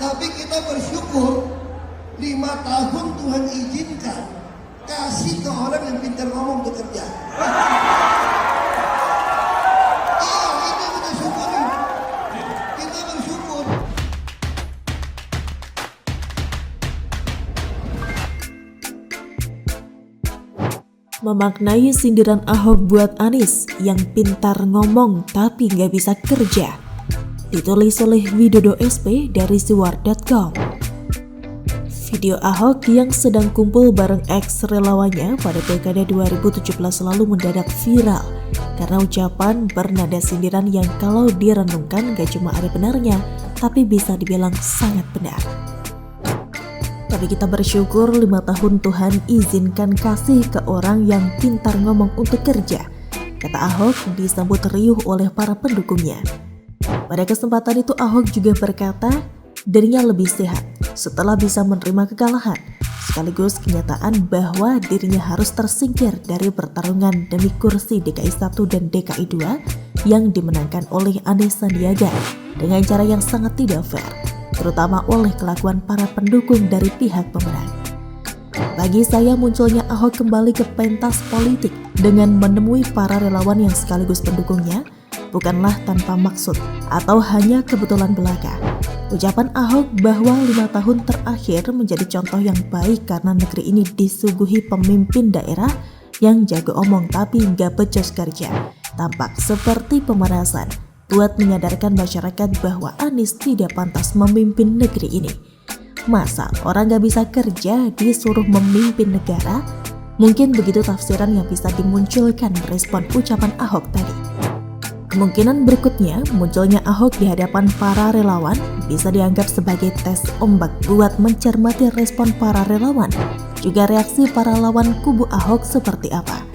Tapi kita bersyukur 5 tahun Tuhan izinkan kasih ke orang yang pintar ngomong untuk kerja. Iya, itu kita syukuri. Kita bersyukur. Memaknai sindiran Ahok buat Anies yang pintar ngomong tapi nggak bisa kerja. Ditulis oleh Widodo SP dari siwar.com. Video Ahok yang sedang kumpul bareng ex-relawannya pada Pilkada 2017 lalu mendadak viral karena ucapan bernada sindiran yang kalau direnungkan gak cuma ada benarnya, tapi bisa dibilang sangat benar. Tapi kita bersyukur 5 tahun Tuhan izinkan kasih ke orang yang pintar ngomong untuk kerja, kata Ahok disambut riuh oleh para pendukungnya. Pada kesempatan itu Ahok juga berkata dirinya lebih sehat setelah bisa menerima kekalahan, sekaligus kenyataan bahwa dirinya harus tersingkir dari pertarungan demi kursi DKI 1 dan DKI 2 yang dimenangkan oleh Anies Sandiaga dengan cara yang sangat tidak fair, terutama oleh kelakuan para pendukung dari pihak pemenang. Bagi saya, munculnya Ahok kembali ke pentas politik dengan menemui para relawan yang sekaligus pendukungnya bukanlah tanpa maksud atau hanya kebetulan belaka. Ucapan Ahok bahwa 5 tahun terakhir menjadi contoh yang baik karena negeri ini disuguhi pemimpin daerah yang jago omong tapi nggak becus kerja, tampak seperti pemanasan buat menyadarkan masyarakat bahwa Anies tidak pantas memimpin negeri ini. Masa orang gak bisa kerja disuruh memimpin negara? Mungkin begitu tafsiran yang bisa dimunculkan merespon ucapan Ahok tadi. Kemungkinan berikutnya munculnya Ahok di hadapan para relawan bisa dianggap sebagai tes ombak buat mencermati respon para relawan, juga reaksi para lawan kubu Ahok seperti apa.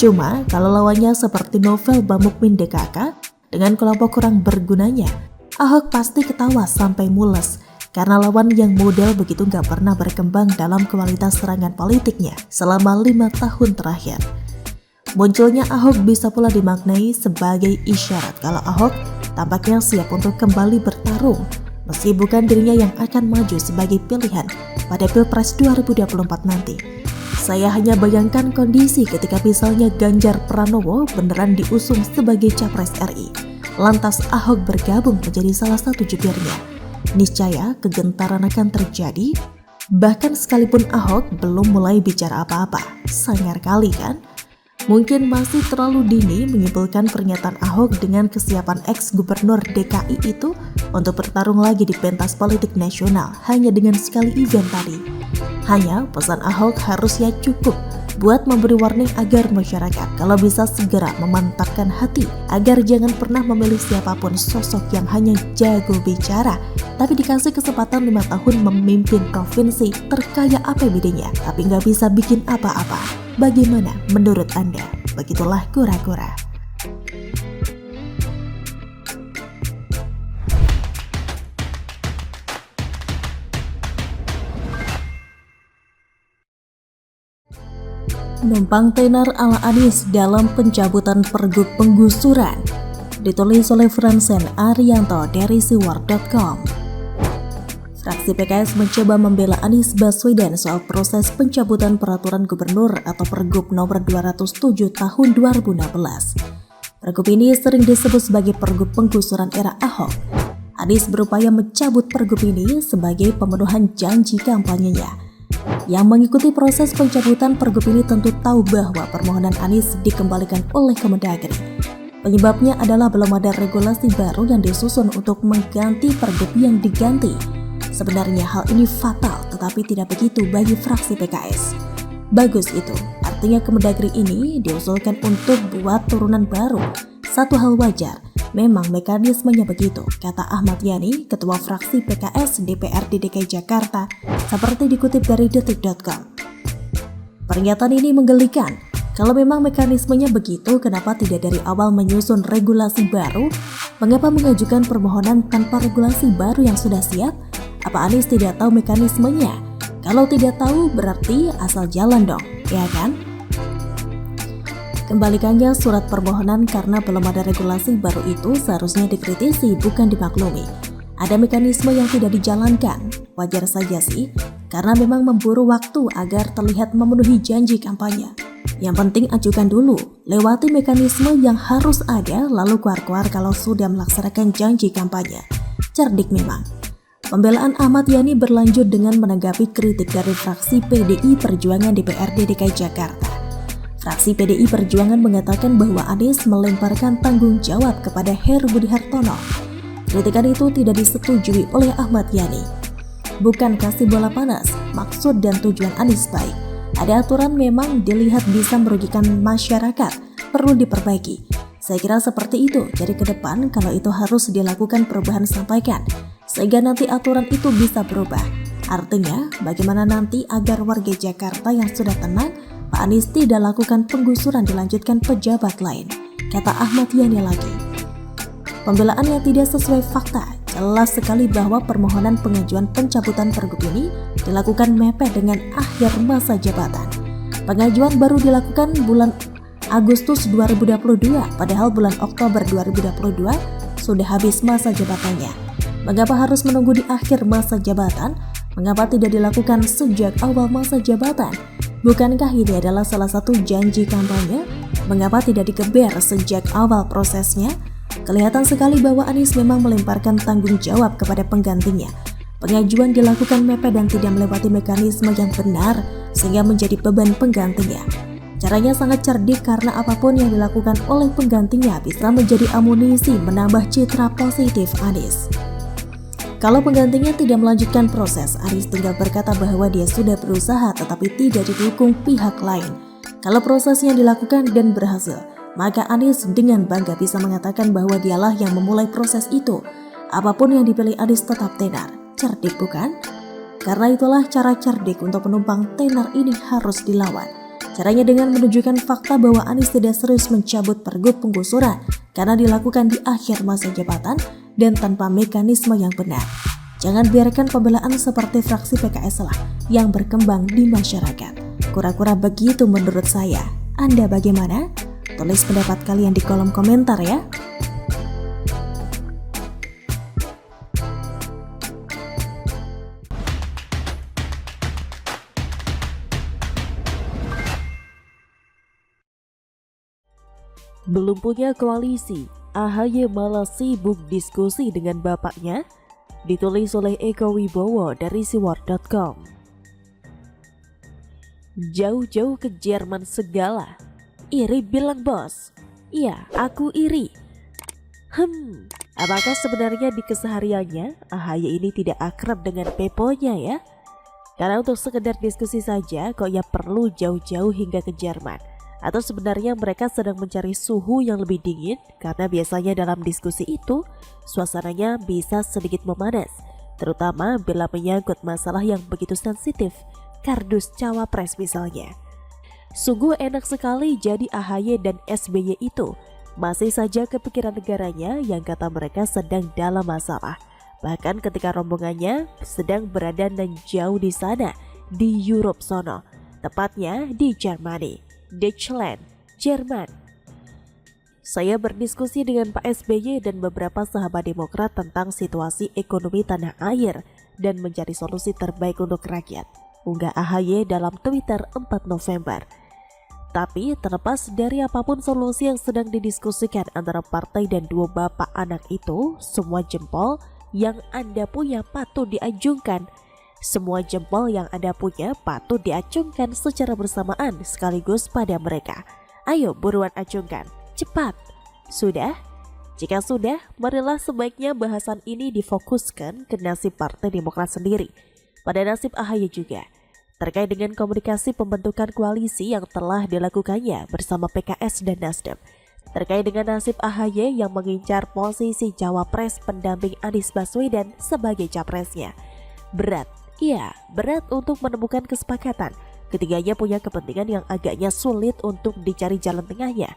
Cuma kalau lawannya seperti Novel Bamukmin DKK dengan kelompok kurang bergunanya, Ahok pasti ketawa sampai mules karena lawan yang model begitu gak pernah berkembang dalam kualitas serangan politiknya selama 5 tahun terakhir. Munculnya Ahok bisa pula dimaknai sebagai isyarat kalau Ahok tampaknya siap untuk kembali bertarung, meski bukan dirinya yang akan maju sebagai pilihan pada Pilpres 2024 nanti. Saya hanya bayangkan kondisi ketika misalnya Ganjar Pranowo beneran diusung sebagai capres RI, lantas Ahok bergabung menjadi salah satu jubirnya. Niscaya kegentaran akan terjadi, bahkan sekalipun Ahok belum mulai bicara apa-apa. Sangar kali kan? Mungkin masih terlalu dini menyimpulkan pernyataan Ahok dengan kesiapan ex-gubernur DKI itu untuk bertarung lagi di pentas politik nasional hanya dengan sekali event tadi. Hanya pesan Ahok harusnya cukup buat memberi warning agar masyarakat kalau bisa segera memantapkan hati agar jangan pernah memilih siapapun sosok yang hanya jago bicara tapi dikasih kesempatan 5 tahun memimpin provinsi terkaya APBD-nya tapi nggak bisa bikin apa-apa. Bagaimana menurut Anda? Begitulah kura-kura. Numpang tenar ala Anies dalam pencabutan pergub penggusuran. Ditulis oleh Fransen Arianto dari siwar.com. Fraksi PKS mencoba membela Anies Baswedan soal proses pencabutan peraturan gubernur atau Pergub nomor 207 tahun 2016. Pergub ini sering disebut sebagai Pergub penggusuran era Ahok. Anies berupaya mencabut Pergub ini sebagai pemenuhan janji kampanyenya. Yang mengikuti proses pencabutan Pergub ini tentu tahu bahwa permohonan Anies dikembalikan oleh Kemendagri. Penyebabnya adalah belum ada regulasi baru yang disusun untuk mengganti Pergub yang diganti. Sebenarnya hal ini fatal, tetapi tidak begitu bagi fraksi PKS. Bagus itu, artinya Kemendagri ini diusulkan untuk buat turunan baru. Satu hal wajar, memang mekanismenya begitu, kata Ahmad Yani, ketua fraksi PKS DPRD DKI Jakarta, seperti dikutip dari detik.com. Pernyataan ini menggelikan. Kalau memang mekanismenya begitu, kenapa tidak dari awal menyusun regulasi baru? Mengapa mengajukan permohonan tanpa regulasi baru yang sudah siap? Apa Anies tidak tahu mekanismenya? Kalau tidak tahu berarti asal jalan dong, ya kan? Kembalikannya surat permohonan karena belum ada regulasi baru itu seharusnya dikritisi bukan dimaklumi. ada mekanisme yang tidak dijalankan. Wajar saja sih, karena memang memburu waktu agar terlihat memenuhi janji kampanye. Yang penting ajukan dulu, lewati mekanisme yang harus ada, lalu keluar-keluar kalau sudah melaksanakan janji kampanye. Cerdik memang. Pembelaan Ahmad Yani berlanjut dengan menanggapi kritik dari fraksi PDI Perjuangan DPRD DKI Jakarta. Fraksi PDI Perjuangan mengatakan bahwa Anies melemparkan tanggung jawab kepada Heru Budi Hartono. Kritikan itu tidak disetujui oleh Ahmad Yani. Bukan kasih bola panas, maksud dan tujuan Anies baik. Ada aturan memang dilihat bisa merugikan masyarakat, perlu diperbaiki. Saya kira seperti itu, jadi ke depan kalau itu harus dilakukan perubahan sampaikan, sehingga nanti aturan itu bisa berubah. Artinya, bagaimana nanti agar warga Jakarta yang sudah tenang, Pak Anies tidak lakukan penggusuran dilanjutkan pejabat lain, kata Ahmad Yani lagi. Pembelaan yang tidak sesuai fakta, jelas sekali bahwa permohonan pengajuan pencabutan pergub ini dilakukan mepet dengan akhir masa jabatan. Pengajuan baru dilakukan bulan Agustus 2022, padahal bulan Oktober 2022 sudah habis masa jabatannya. Mengapa harus menunggu di akhir masa jabatan? Mengapa tidak dilakukan sejak awal masa jabatan? Bukankah ini adalah salah satu janji kampanye? Mengapa tidak dikeber sejak awal prosesnya? Kelihatan sekali bahwa Anies memang melemparkan tanggung jawab kepada penggantinya. Pengajuan dilakukan mepet dan tidak melewati mekanisme yang benar sehingga menjadi beban penggantinya. Caranya sangat cerdik karena apapun yang dilakukan oleh penggantinya bisa menjadi amunisi menambah citra positif Anies. Kalau penggantinya tidak melanjutkan proses, Anies tinggal berkata bahwa dia sudah berusaha tetapi tidak didukung pihak lain. Kalau prosesnya dilakukan dan berhasil, maka Anies dengan bangga bisa mengatakan bahwa dialah yang memulai proses itu. Apapun yang dipilih Anies tetap tenar. Cerdik bukan? Karena itulah cara cerdik untuk penumpang tenar ini harus dilawan. Caranya dengan menunjukkan fakta bahwa Anies tidak serius mencabut pergub penggusuran karena dilakukan di akhir masa jabatan dan tanpa mekanisme yang benar. Jangan biarkan pembelaan seperti fraksi PKS lah yang berkembang di masyarakat. Kura-kura begitu menurut saya. Anda bagaimana? Tulis pendapat kalian di kolom komentar ya. Belum punya koalisi, AHY malah sibuk diskusi dengan bapaknya. Ditulis oleh Eko Wibowo dari siwar.com. Jauh-jauh ke Jerman segala. Iri bilang bos. Iya, aku iri. Apakah sebenarnya di kesehariannya AHY ini tidak akrab dengan Peponya ya? Karena untuk sekedar diskusi saja kok ya perlu jauh-jauh hingga ke Jerman? Atau sebenarnya mereka sedang mencari suhu yang lebih dingin? Karena biasanya dalam diskusi itu suasananya bisa sedikit memanas, terutama bila menyangkut masalah yang begitu sensitif, kardus cawapres misalnya. Sungguh enak sekali jadi AHY dan SBY itu masih saja kepikiran negaranya yang kata mereka sedang dalam masalah. Bahkan ketika rombongannya sedang berada dan jauh di sana, di Europe sono, tepatnya di Germany, Deutschland, Jerman. Saya berdiskusi dengan Pak SBY dan beberapa sahabat Demokrat tentang situasi ekonomi tanah air dan mencari solusi terbaik untuk rakyat. Unggah AHY dalam Twitter 4 November. Tapi terlepas dari apapun solusi yang sedang didiskusikan antara partai dan dua bapak anak itu, semua jempol yang Anda punya patut diacungkan. Semua jempol yang Anda punya patut diacungkan secara bersamaan sekaligus pada mereka. Ayo buruan acungkan, cepat. Sudah? Jika sudah, marilah sebaiknya bahasan ini difokuskan ke nasib Partai Demokrat sendiri, pada nasib AHY juga. Terkait dengan komunikasi pembentukan koalisi yang telah dilakukannya bersama PKS dan Nasdem. Terkait dengan nasib AHY yang mengincar posisi cawapres pendamping Anies Baswedan sebagai capresnya. Berat, iya berat untuk menemukan kesepakatan. Ketiganya punya kepentingan yang agaknya sulit untuk dicari jalan tengahnya.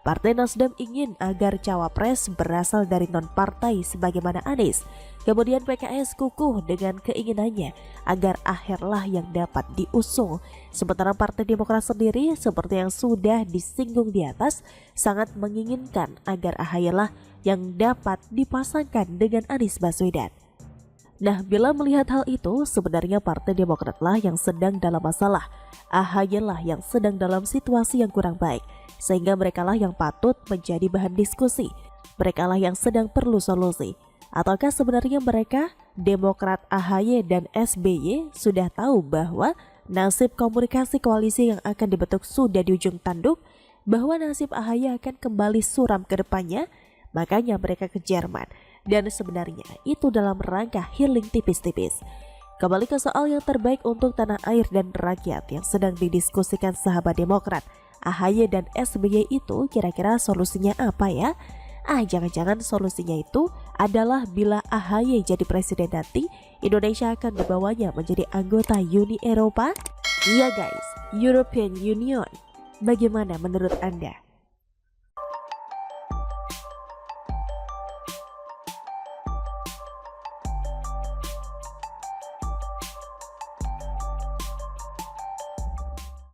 Partai Nasdem ingin agar cawapres berasal dari non-partai sebagaimana Anies. Kemudian PKS kukuh dengan keinginannya agar akhirlah yang dapat diusung. Sementara Partai Demokrat sendiri seperti yang sudah disinggung di atas sangat menginginkan agar AHY lah yang dapat dipasangkan dengan Anies Baswedan. Nah, bila melihat hal itu, sebenarnya Partai Demokratlah yang sedang dalam masalah. AHY lah yang sedang dalam situasi yang kurang baik, sehingga merekalah yang patut menjadi bahan diskusi. Merekalah yang sedang perlu solusi. Ataukah sebenarnya mereka, Demokrat AHY dan SBY, sudah tahu bahwa nasib komunikasi koalisi yang akan dibentuk sudah di ujung tanduk, bahwa nasib AHY akan kembali suram ke depannya? Makanya mereka ke Jerman. Dan sebenarnya itu dalam rangka healing tipis-tipis. Kembali ke soal yang terbaik untuk tanah air dan rakyat yang sedang didiskusikan sahabat Demokrat, AHY dan SBY itu kira-kira solusinya apa ya? Jangan-jangan solusinya itu adalah bila AHY jadi presiden nanti, Indonesia akan dibawanya menjadi anggota Uni Eropa? Iya guys, European Union. Bagaimana menurut Anda?